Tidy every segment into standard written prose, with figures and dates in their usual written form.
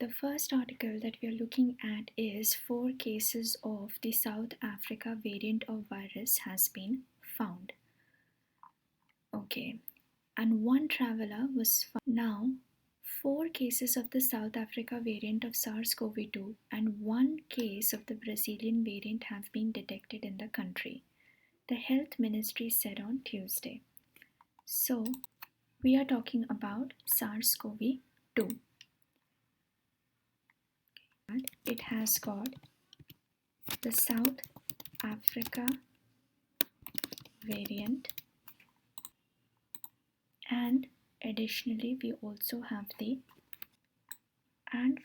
The first article that we are looking at is 4 cases of the South Africa variant of virus has been found. Okay, and 1 traveler was found. Now, 4 cases of the South Africa variant of SARS-CoV-2 and 1 case of the Brazilian variant have been detected in the country, the Health Ministry said on Tuesday. So, we are talking about SARS-CoV-2. It has got the South Africa variant, and additionally we also have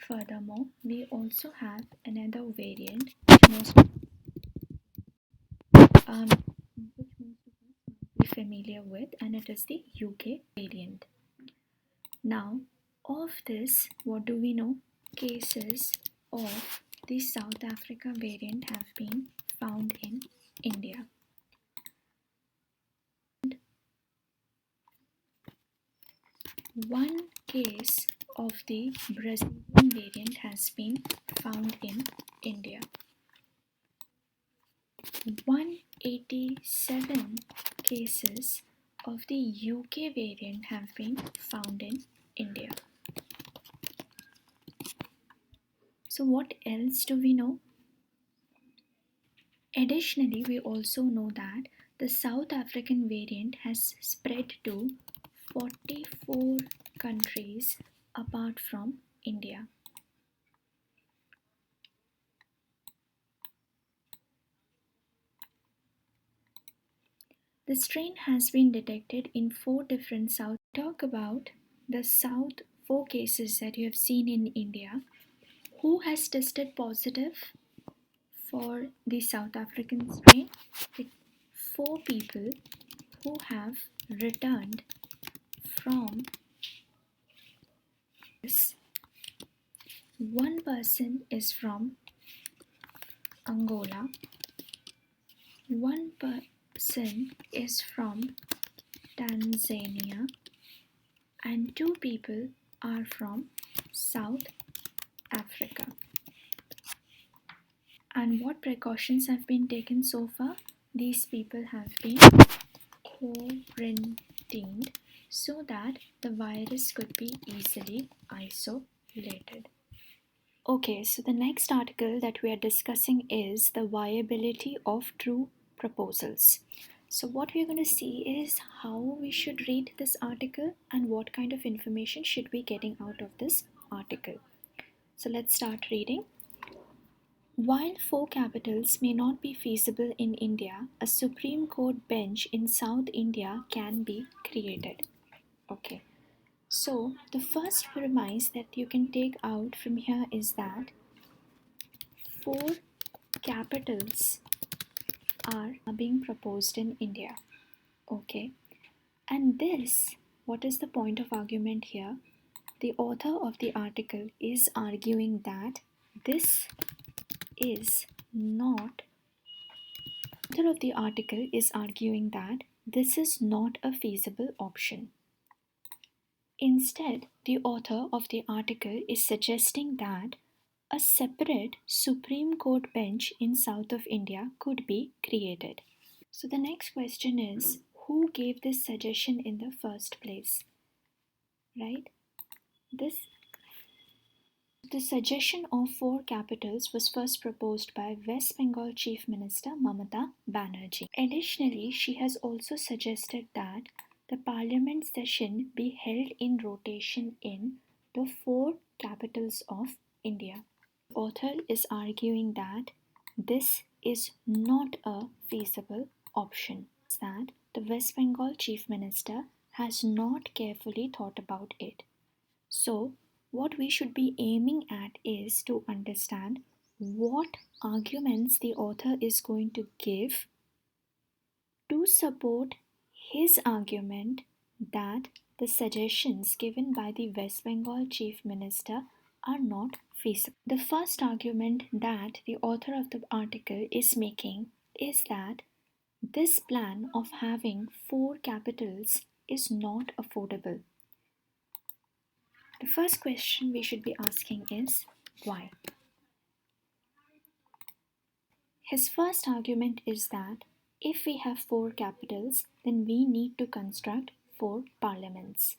furthermore we also have another variant which most of us might be familiar with, and it is the UK variant. Now, of this, what do we know? Cases of the South Africa variant have been found in India. One case of the Brazilian variant has been found in India. 187 cases of the UK variant have been found in India. So what else do we know? Additionally, we also know that the South African variant has spread to 44 countries apart from India. The strain has been detected in 4 different South. Talk about the South 4 cases that you have seen in India. Who has tested positive for the South African strain? The 4 people who have returned from this. 1 person is from Angola, 1 person is from Tanzania, and 2 people are from South Africa. And what precautions have been taken so far? These people have been quarantined so that the virus could be easily isolated. Okay, so the next article that we are discussing is the viability of true proposals. So what we're going to see is how we should read this article and what kind of information should we getting out of this article. So let's start reading. While 4 capitals may not be feasible in India, a Supreme Court bench in South India can be created. Okay, so the first premise that you can take out from here is that 4 capitals are being proposed in India. Okay, and this, what is the point of argument here? The author of the article is arguing that this is not a feasible option. Instead, the author of the article is suggesting that a separate Supreme Court bench in south of India could be created. So the next question is, who gave this suggestion in the first place? Right? The suggestion of 4 capitals was first proposed by West Bengal Chief Minister Mamata Banerjee. Additionally, she has also suggested that the parliament session be held in rotation in the 4 capitals of India. The author is arguing that this is not a feasible option, that the West Bengal Chief Minister has not carefully thought about it. So, what we should be aiming at is to understand what arguments the author is going to give to support his argument that the suggestions given by the West Bengal Chief Minister are not feasible. The first argument that the author of the article is making is that this plan of having 4 capitals is not affordable. The first question we should be asking is why? His first argument is that if we have four capitals, then we need to construct four parliaments.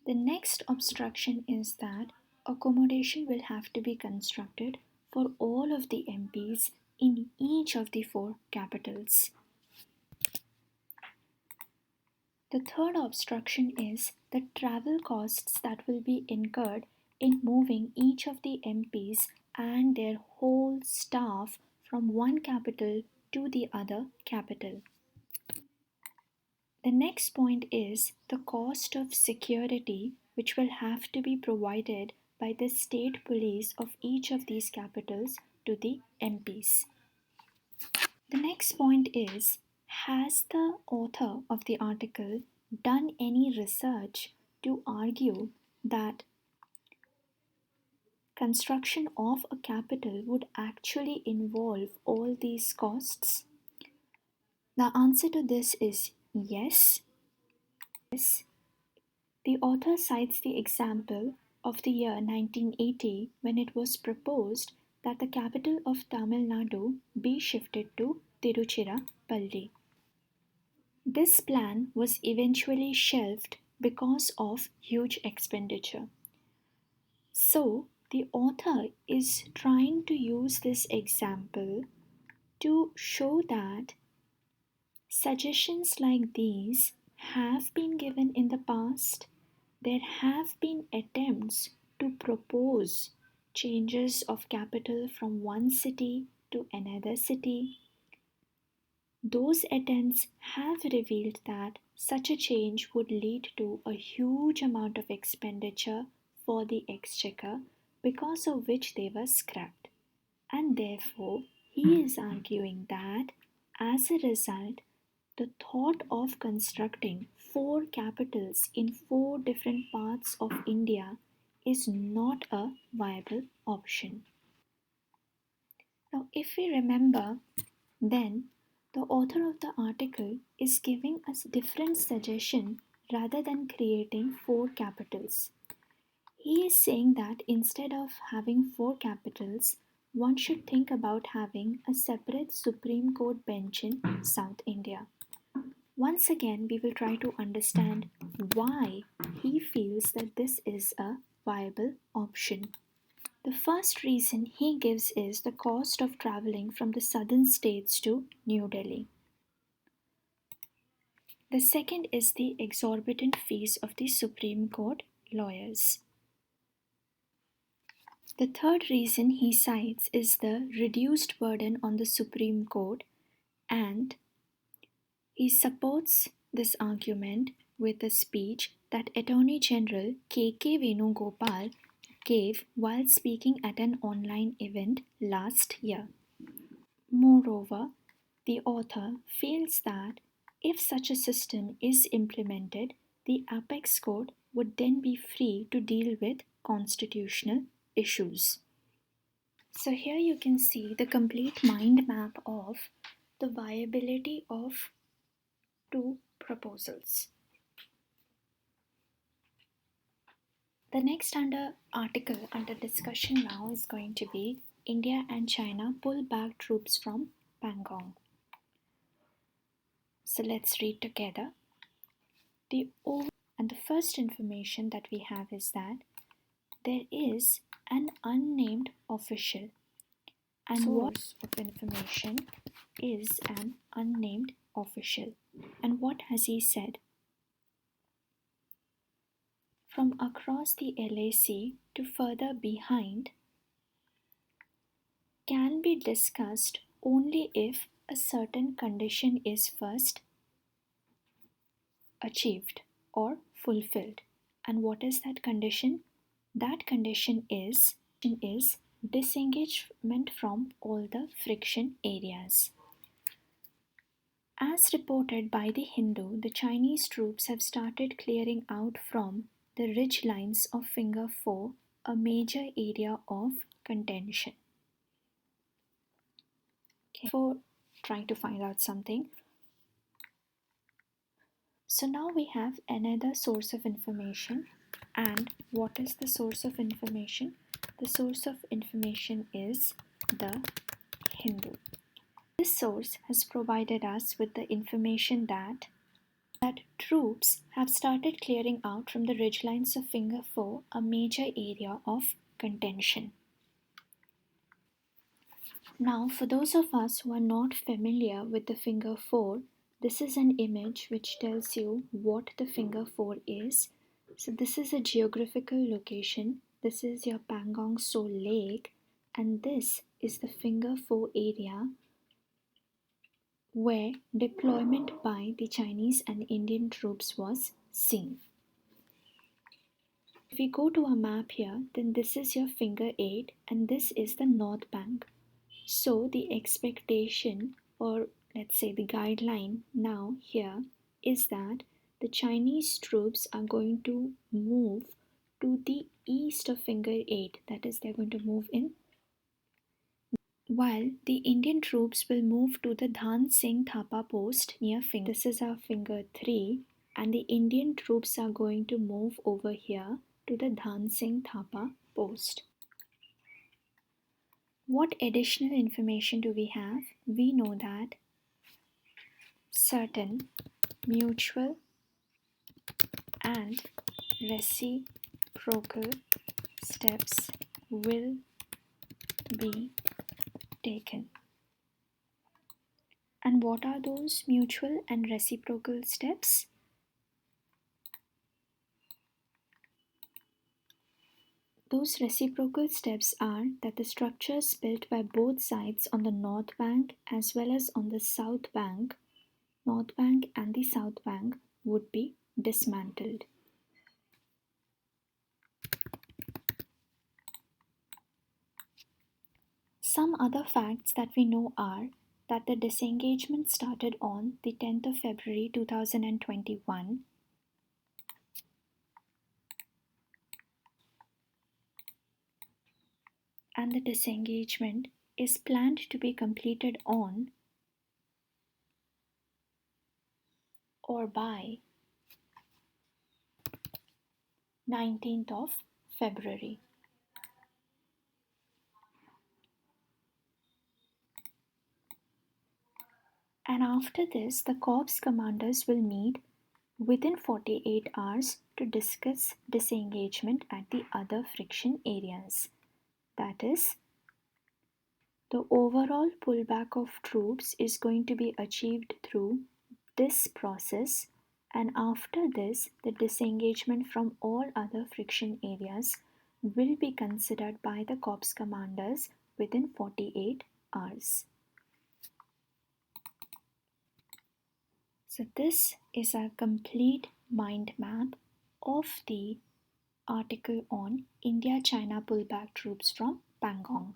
The next obstruction is that accommodation will have to be constructed for all of the MPs in each of the four capitals. The third obstruction is the travel costs that will be incurred in moving each of the MPs and their whole staff from one capital to the other capital. The next point is the cost of security, which will have to be provided by the state police of each of these capitals to the MPs. The next point is, has the author of the article done any research to argue that construction of a capital would actually involve all these costs? The answer to this is yes. The author cites the example of the year 1980 when it was proposed that the capital of Tamil Nadu be shifted to Tiruchirappalli. This plan was eventually shelved because of huge expenditure. So, the author is trying to use this example to show that suggestions like these have been given in the past. There have been attempts to propose changes of capital from one city to another city. Those attempts have revealed that such a change would lead to a huge amount of expenditure for the exchequer, because of which they were scrapped. And therefore, he is arguing that as a result, the thought of constructing four capitals in four different parts of India is not a viable option. Now, if we remember, then the author of the article is giving us different suggestion rather than creating four capitals. He is saying that instead of having four capitals, one should think about having a separate Supreme Court bench in South India. Once again, we will try to understand why he feels that this is a viable option. The first reason he gives is the cost of traveling from the southern states to New Delhi. The second is the exorbitant fees of the Supreme Court lawyers. The third reason he cites is the reduced burden on the Supreme Court, and he supports this argument with a speech that Attorney General K.K. Venugopal gave while speaking at an online event last year. Moreover, the author feels that if such a system is implemented, the apex court would then be free to deal with constitutional issues. So here you can see the complete mind map of the viability of two proposals. The next article under discussion now is going to be India and China pull back troops from Pangong. So let's read together. And the first information that we have is that there is an unnamed official, and source of information is an unnamed official. And what has he said? From across the LAC to further behind can be discussed only if a certain condition is first achieved or fulfilled. And what is that condition? That condition is disengagement from all the friction areas. As reported by the Hindu, the Chinese troops have started clearing out from the ridge lines of Finger 4, a major area of contention. Okay. For trying to find out something. So now we have another source of information And what is the source of information? The source of information is the Hindu. This source has provided us with the information that troops have started clearing out from the ridgelines of Finger 4, a major area of contention. Now, for those of us who are not familiar with the Finger 4, this is an image which tells you what the Finger 4 is. So this is a geographical location. This is your Pangong Tso Lake, and this is the Finger 4 area where deployment by the Chinese and Indian troops was seen. If we go to a map here, then this is your Finger 8 and this is the North Bank. So the expectation, or let's say the guideline now here, is that the Chinese troops are going to move to the east of Finger 8, that is, they're going to move in, while the Indian troops will move to the Dhan Singh Thapa post near Finger. This is our Finger 3, and the Indian troops are going to move over here to the Dhan Singh Thapa post. What additional information do we have? We know that certain mutual and reciprocal steps will be taken. And what are those mutual and reciprocal steps? Those reciprocal steps are that the structures built by both sides on the north bank as well as on the south bank, north bank and the south bank, would be dismantled. Some other facts that we know are that the disengagement started on the 10th of February 2021 and the disengagement is planned to be completed on or by 19th of February. And after this, the corps commanders will meet within 48 hours to discuss disengagement at the other friction areas. That is, the overall pullback of troops is going to be achieved through this process, and after this, the disengagement from all other friction areas will be considered by the corps commanders within 48 hours. So this is a complete mind map of the article on India-China pullback troops from Pangong.